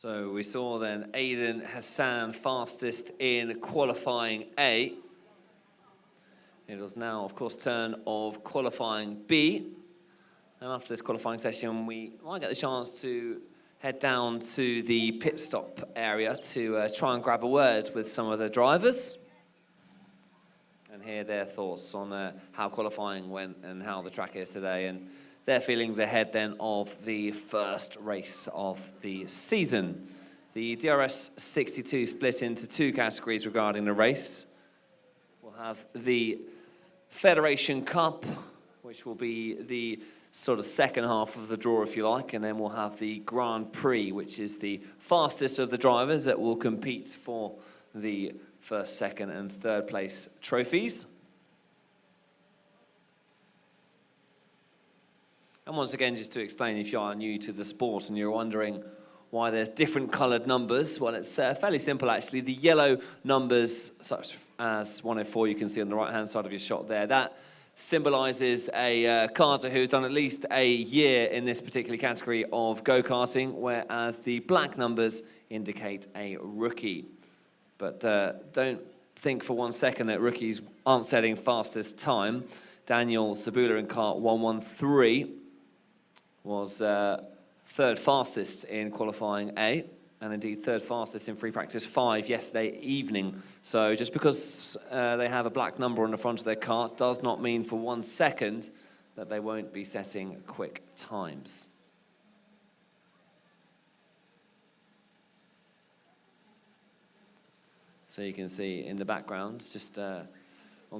So we saw then Aidan Hassan fastest in qualifying A. It was now, of course, turn of qualifying B. And after this qualifying session, we might get the chance to head down to the pit stop area to try and grab a word with some of the drivers and hear their thoughts on how qualifying went and how the track is today, and their feelings ahead then of the first race of the season. The DRS 62 split into two categories regarding the race. We'll have the Federation Cup, which will be the sort of second half of the draw, if you like, and then we'll have the Grand Prix, which is the fastest of the drivers that will compete for the first, second, and third place trophies. And once again, just to explain, if you are new to the sport and you're wondering why there's different coloured numbers, well, it's fairly simple, actually. The yellow numbers, such as 104, you can see on the right-hand side of your shot there, that symbolises a karter who's done at least a year in this particular category of go-karting, whereas the black numbers indicate a rookie. But don't think for 1 second that rookies aren't setting fastest time. Daniel Sabula in kart 113 was third fastest in qualifying A, and indeed third fastest in free practice 5 yesterday evening. So just because they have a black number on the front of their kart does not mean for 1 second that they won't be setting quick times. So you can see in the background, just on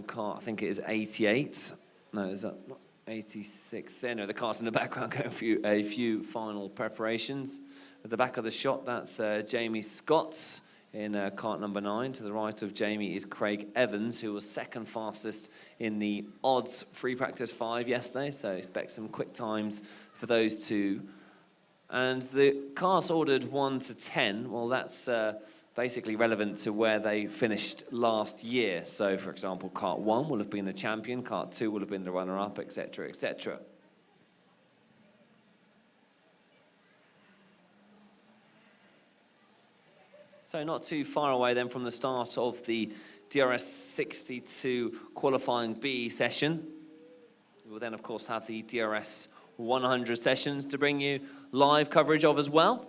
kart, I think it is 88. No, is that not 86? No, the cart's in the background going through a few final preparations. At the back of the shot, that's Jamie Scott in kart number 9. To the right of Jamie is Craig Evans, who was second fastest in the odds free practice 5 yesterday. So expect some quick times for those two. And the cars ordered 1 to 10. Well, that's basically relevant to where they finished last year. So, for example, kart 1 will have been the champion, kart 2 will have been the runner-up, etc., etc. So not too far away then from the start of the DRS 62 qualifying B session. We will then, of course, have the DRS 100 sessions to bring you live coverage of as well.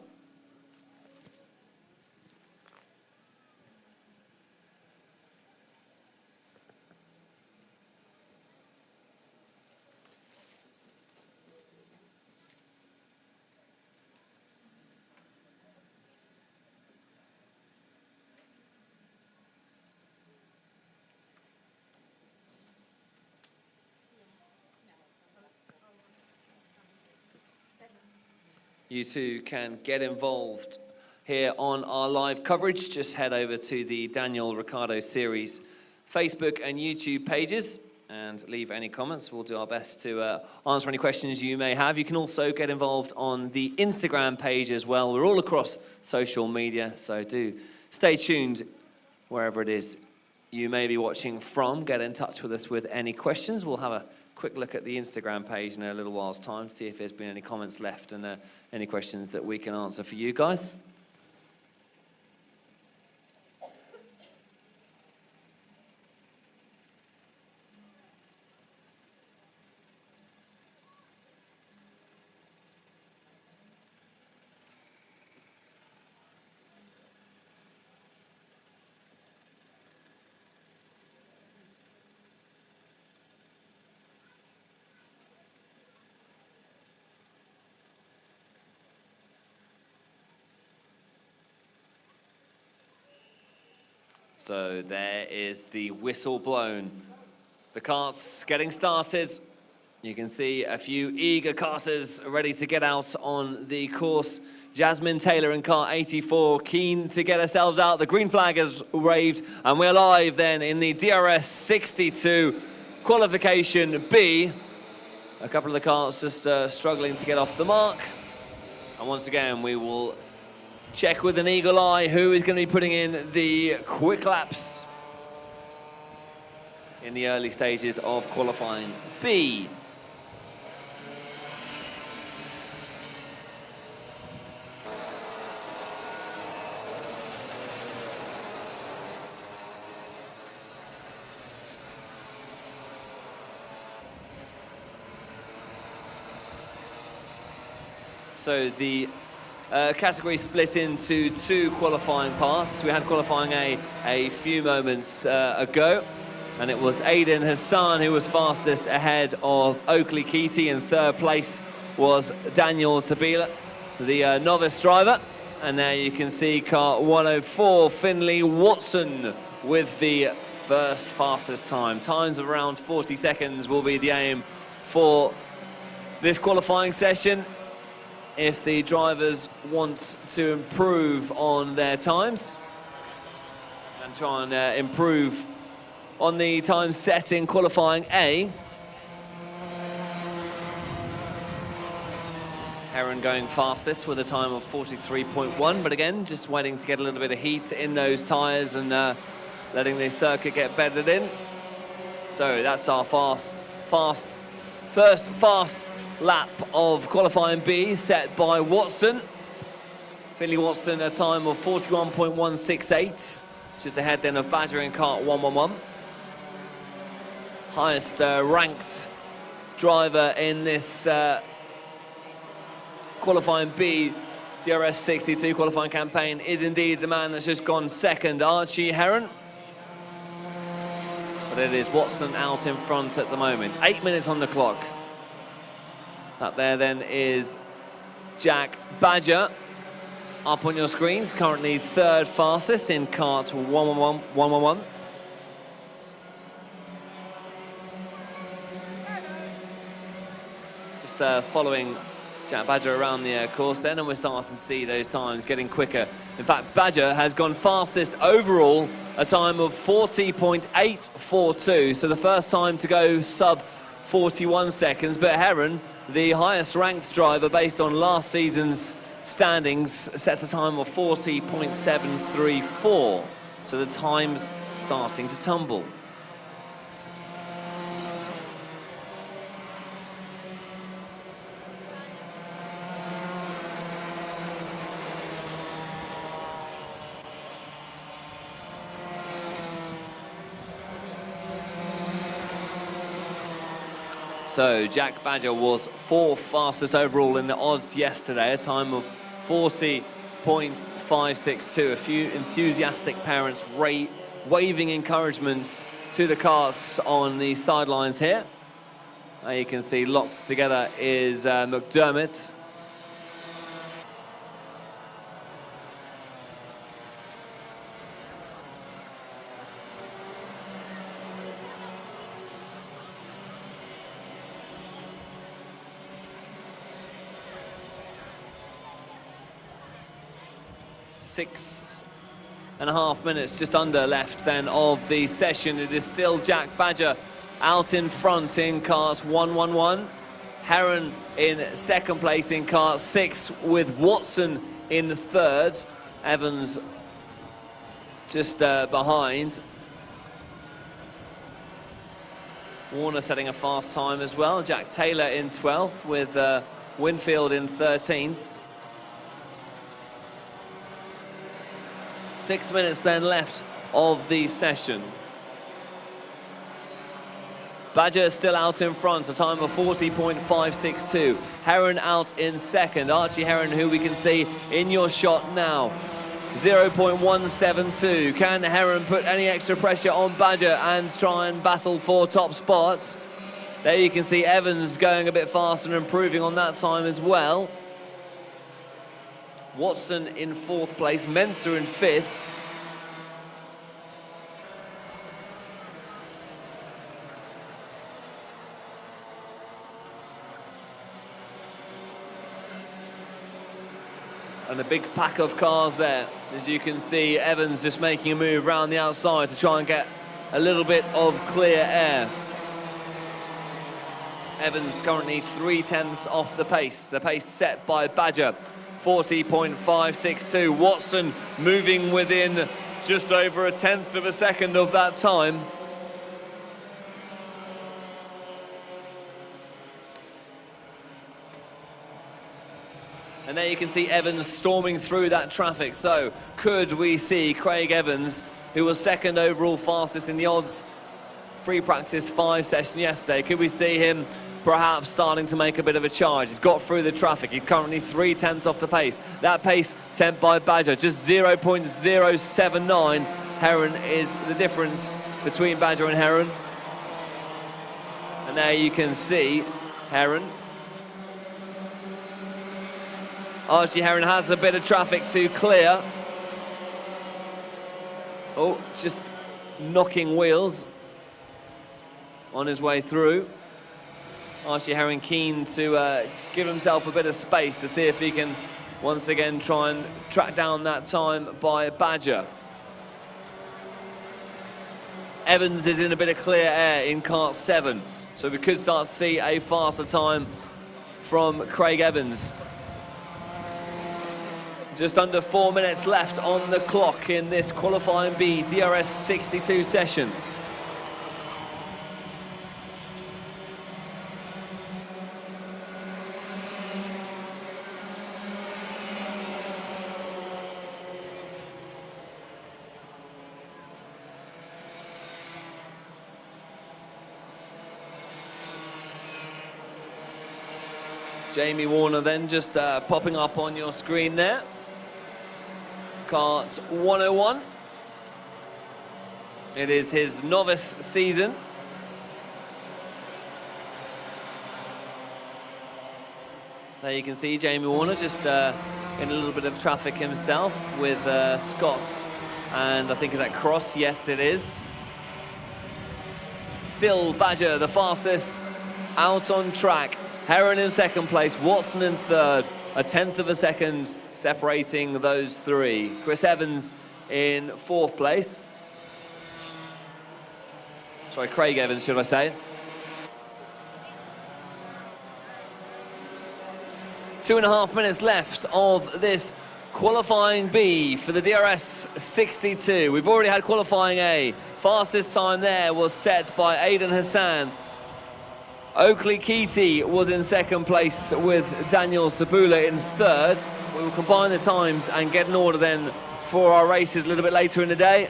You too can get involved here on our live coverage. Just head over to the Daniel Ricciardo Series Facebook and YouTube pages and leave any comments. We'll do our best to answer any questions you may have. You can also get involved on the Instagram page as well. We're all across social media, so do stay tuned wherever it is you may be watching from. Get in touch with us with any questions. We'll have a quick look at the Instagram page in a little while's time, see if there's been any comments left and any questions that we can answer for you guys. So there is the whistle blown. The kart's getting started. You can see a few eager karters ready to get out on the course. Jasmine Taylor in kart 84, keen to get ourselves out. The green flag has waved, and we're live then in the DRS 62 qualification B. A couple of the karts just struggling to get off the mark. And once again, we will check with an eagle eye who is going to be putting in the quick laps in the early stages of qualifying B. So the category split into two qualifying parts. We had qualifying a few moments ago, and it was Aiden Hassan who was fastest ahead of Oakley Keaty. In third place was Daniel Sabila, the novice driver. And there you can see car 104, Finley Watson with the first fastest time. Times of around 40 seconds will be the aim for this qualifying session if the drivers want to improve on their times and try and improve on the time set in qualifying A. Heron going fastest with a time of 43.1, but again, just waiting to get a little bit of heat in those tyres and letting the circuit get bedded in. So that's our first fast lap of qualifying B, set by Watson. Finley Watson, a time of 41.168, just ahead then of Badger in kart 111. Highest ranked driver in this qualifying B DRS 62 qualifying campaign is indeed the man that's just gone second, Archie Heron. But it is Watson out in front at the moment. 8 minutes on the clock. That there then is Jack Badger up on your screens, currently third fastest in kart 111. Just following Jack Badger around the course then, and we're starting to see those times getting quicker. In fact, Badger has gone fastest overall, a time of 40.842, so the first time to go sub 41 seconds, but Heron, the highest ranked driver based on last season's standings, sets a time of 40.734, so the time's starting to tumble. So Jack Badger was fourth fastest overall in the odds yesterday, a time of 40.562. A few enthusiastic parents waving encouragements to the karts on the sidelines here. You can see locked together is McDermott. Six and a half minutes just under left then of the session. It is still Jack Badger out in front in kart 111. Heron in second place in kart 6 with Watson in third. Evans just behind. Warner setting a fast time as well. Jack Taylor in 12th with Winfield in 13th. 6 minutes then left of the session. Badger still out in front, a time of 40.562. Heron out in second. Archie Heron, who we can see in your shot now, 0.172. Can Heron put any extra pressure on Badger and try and battle for top spots? There you can see Evans going a bit faster and improving on that time as well. Watson in fourth place, Mensah in fifth. And a big pack of cars there. As you can see, Evans just making a move around the outside to try and get a little bit of clear air. Evans currently 3/10 off the pace set by Badger. 40.562. Watson moving within just over 1/10 of a second of that time. And there you can see Evans storming through that traffic. So could we see Craig Evans, who was second overall fastest in the odds free practice 5 session yesterday, could we see him perhaps starting to make a bit of a charge. He's got through the traffic. He's currently 3/10 off the pace. That pace sent by Badger, just 0.079. Heron is the difference between Badger and Heron. And there you can see Heron. Archie Heron has a bit of traffic to clear. Oh, just knocking wheels on his way through. Archie Heron keen to give himself a bit of space to see if he can once again try and track down that time by Badger. Evans is in a bit of clear air in kart 7, so we could start to see a faster time from Craig Evans. Just under 4 minutes left on the clock in this qualifying B DRS 62 session. Jamie Warner then just popping up on your screen there. Kart 101. It is his novice season. There you can see Jamie Warner just in a little bit of traffic himself with Scott, and I think is that Cross? Yes, it is. Still Badger the fastest out on track. Heron in second place, Watson in third. A 1/10 of a second separating those three. Chris Evans in fourth place. Sorry, Craig Evans, should I say. 2.5 minutes left of this qualifying B for the DRS 62. We've already had qualifying A. Fastest time there was set by Aidan Hassan. Oakley Keaty was in second place with Daniel Sabula in third. We will combine the times and get an order then for our races a little bit later in the day.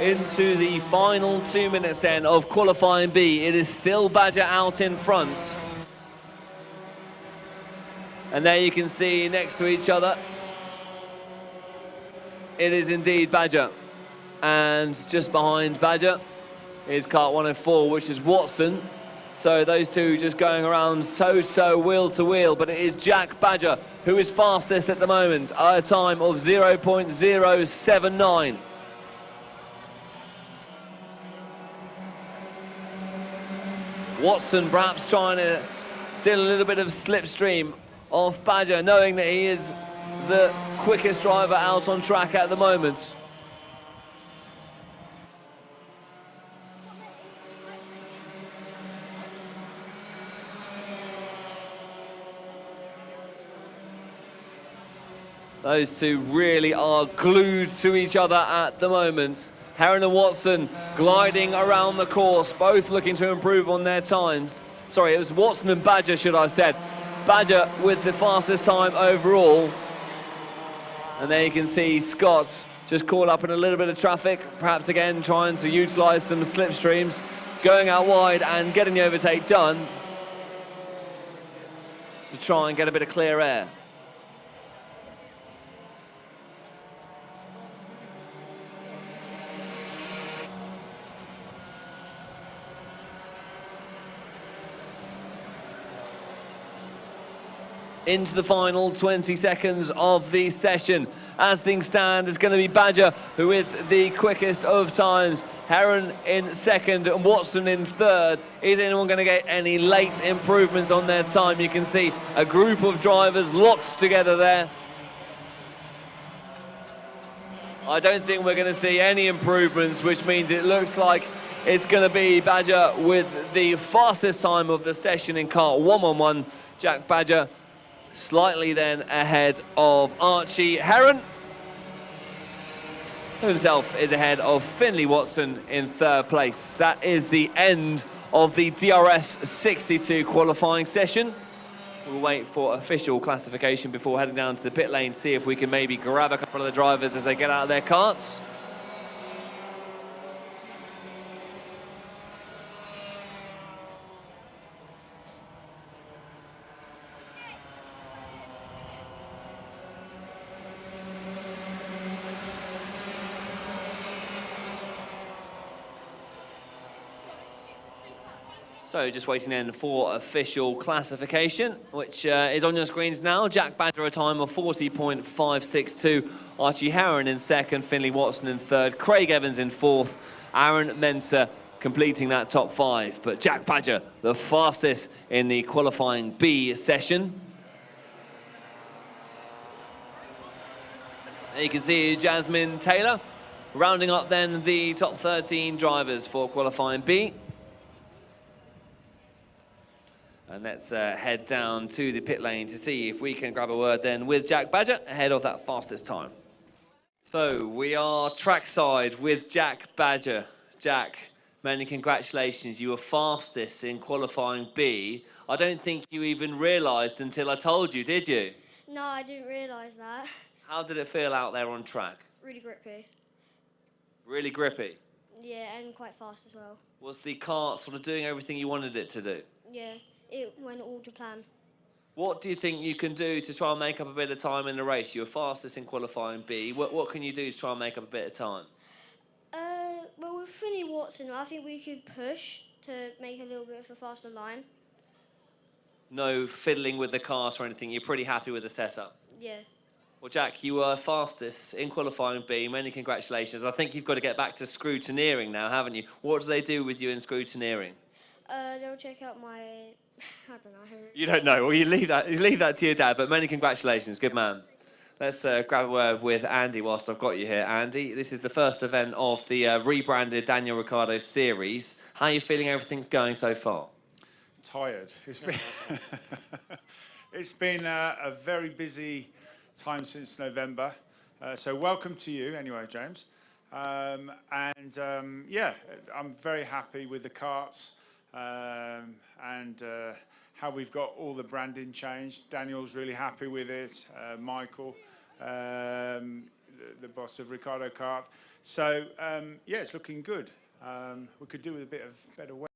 Into the final 2 minutes then of qualifying B. It is still Badger out in front. And there you can see next to each other, it is indeed Badger. And just behind Badger is kart 104, which is Watson. So those two just going around toe to toe, wheel to wheel. But it is Jack Badger who is fastest at the moment at a time of 0.079. Watson perhaps trying to steal a little bit of slipstream off Badger, knowing that he is the quickest driver out on track at the moment. Those two really are glued to each other at the moment. Heron and Watson gliding around the course, both looking to improve on their times. Sorry, it was Watson and Badger, should I have said. Badger with the fastest time overall. And there you can see Scott just caught up in a little bit of traffic, perhaps again trying to utilise some slipstreams, going out wide and getting the overtake done to try and get a bit of clear air. Into the final 20 seconds of the session. As things stand, it's going to be Badger who with the quickest of times. Heron in second and Watson in third. Is anyone going to get any late improvements on their time? You can see a group of drivers locked together there. I don't think we're going to see any improvements, which means it looks like it's going to be Badger with the fastest time of the session in kart 111. Jack Badger slightly then ahead of Archie Heron, who himself is ahead of Finley Watson in third place. That is the end of the DRS 62 qualifying session. We'll wait for official classification before heading down to the pit lane, see if we can maybe grab a couple of the drivers as they get out of their karts. So just waiting in for official classification, which is on your screens now. Jack Badger a time of 40.562. Archie Heron in second, Finley Watson in third, Craig Evans in fourth, Aaron Mentor completing that top five. But Jack Badger, the fastest in the qualifying B session. There you can see Jasmine Taylor rounding up then the top 13 drivers for qualifying B. And let's head down to the pit lane to see if we can grab a word then with Jack Badger ahead of that fastest time. So we are trackside with Jack Badger. Jack, many congratulations. You were fastest in qualifying B. I don't think you even realised until I told you, did you? No, I didn't realise that. How did it feel out there on track? Really grippy. Really grippy? Yeah, and quite fast as well. Was the kart sort of doing everything you wanted it to do? Yeah, it went all to plan. What do you think you can do to try and make up a bit of time in the race? You were fastest in qualifying B. What can you do to try and make up a bit of time? Well, with Finley Watson, I think we could push to make a little bit of a faster line. No fiddling with the cars or anything? You're pretty happy with the setup? Yeah. Well, Jack, you were fastest in qualifying B. Many congratulations. I think you've got to get back to scrutineering now, haven't you? What do they do with you in scrutineering? They'll check out my... I don't know. You don't know. Well, you leave that to your dad, but many congratulations. Good man. Let's grab a word with Andy whilst I've got you here. Andy, this is the first event of the rebranded Daniel Ricciardo series. How are you feeling everything's going so far? Tired. It's been a very busy time since November. So welcome to you anyway, James. Yeah, I'm very happy with the karts and how we've got all the branding changed. Daniel's really happy with it. Michael, the boss of Ricciardo Kart. So yeah, it's looking good. We could do with a bit of better weather.